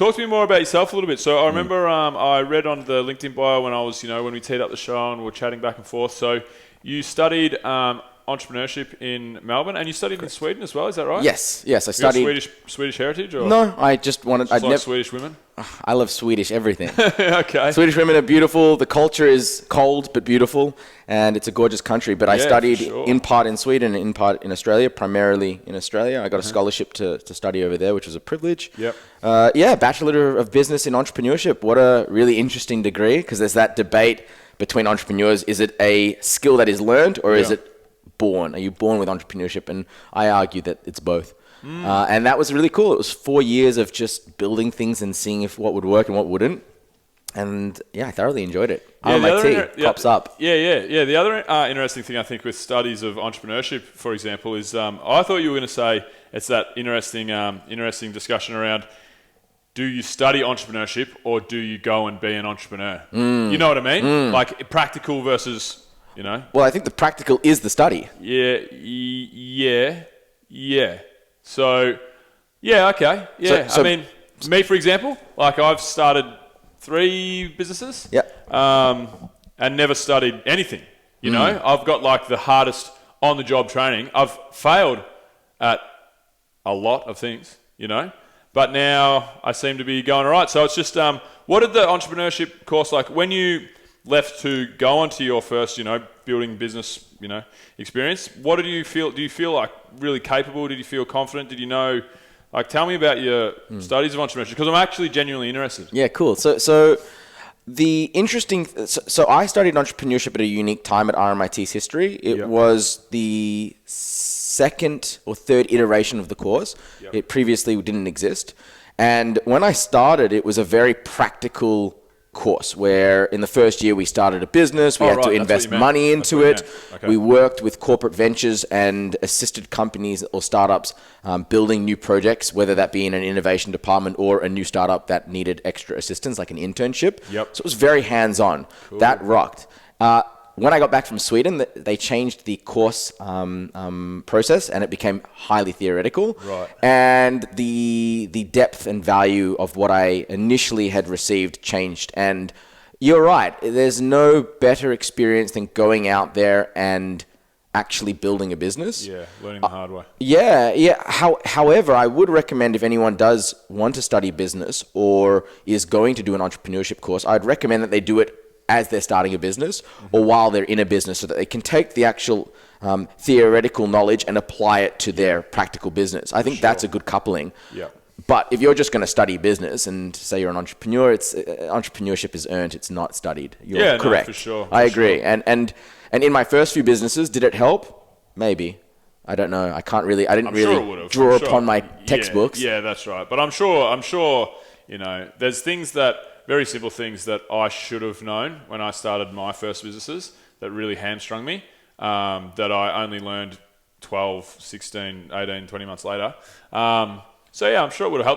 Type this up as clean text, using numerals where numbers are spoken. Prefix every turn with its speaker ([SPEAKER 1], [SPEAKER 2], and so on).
[SPEAKER 1] Talk to me more about yourself a little bit. So I remember I read on the LinkedIn bio when I was, when we teed up the show and we were chatting back and forth. So you studied entrepreneurship in Melbourne, and you studied in Sweden as well. Is that right?
[SPEAKER 2] Yes. I studied.
[SPEAKER 1] Swedish heritage, or
[SPEAKER 2] no? I just wanted.
[SPEAKER 1] Just like Swedish women.
[SPEAKER 2] I love Swedish everything.
[SPEAKER 1] Okay.
[SPEAKER 2] Swedish women are beautiful. The culture is cold but beautiful, and it's a gorgeous country. But I studied in part in Sweden, and in part in Australia. Primarily in Australia, I got a scholarship to study over there, which was a privilege.
[SPEAKER 1] Yep.
[SPEAKER 2] Bachelor of Business in Entrepreneurship. What a really interesting degree, because there's that debate between entrepreneurs. Is it a skill that is learned, or is it born? Are you born with entrepreneurship? And I argue that it's both. And that was really cool. It was 4 years of just building things and seeing if what would work and what wouldn't. And I thoroughly enjoyed it. My tea pops up.
[SPEAKER 1] Yeah. The other interesting thing I think with studies of entrepreneurship, for example, is I thought you were going to say it's that interesting discussion around, do you study entrepreneurship or do you go and be an entrepreneur? You know what I mean? Like practical versus,
[SPEAKER 2] Well, I think the practical is the study.
[SPEAKER 1] Yeah. So, okay. Yeah,
[SPEAKER 2] so,
[SPEAKER 1] I mean, me, for example, like I've started 3 businesses and never studied anything, I've got like the hardest on-the-job training. I've failed at a lot of things, but now I seem to be going all right. So it's just, what did the entrepreneurship course like when you left to go on to your first, building business, experience? What did you feel? Do you feel like really capable? Did you feel confident? Did you know, like, tell me about your studies of entrepreneurship, because I'm actually genuinely interested.
[SPEAKER 2] Yeah, cool. So the interesting, so I studied entrepreneurship at a unique time at RMIT's history. It was the second or third iteration of the course. It previously didn't exist. And when I started, it was a very practical course where in the first year we started a business, we had to invest money into it. Okay. We worked with corporate ventures and assisted companies or startups building new projects, whether that be in an innovation department or a new startup that needed extra assistance, like an internship. So it was very hands-on. Cool. That rocked. When I got back from Sweden, they changed the course process, and it became highly theoretical.
[SPEAKER 1] Right.
[SPEAKER 2] And the depth and value of what I initially had received changed. And you're right. There's no better experience than going out there and actually building a business.
[SPEAKER 1] Yeah, learning the hard way.
[SPEAKER 2] However, I would recommend, if anyone does want to study business or is going to do an entrepreneurship course, I'd recommend that they do it as they're starting a business or while they're in a business, so that they can take the actual theoretical knowledge and apply it to their practical business. I think that's a good coupling.
[SPEAKER 1] Yeah.
[SPEAKER 2] But if you're just going to study business and say you're an entrepreneur, entrepreneurship is earned. It's not studied. You're correct.
[SPEAKER 1] No, for sure.
[SPEAKER 2] I agree. Sure. And in my first few businesses, did it help? Maybe. I don't know. I didn't really draw upon my textbooks.
[SPEAKER 1] Yeah, that's right. But I'm sure, there's things very simple things that I should have known when I started my first businesses that really hamstrung me, that I only learned 12, 16, 18, 20 months later. I'm sure it would have helped.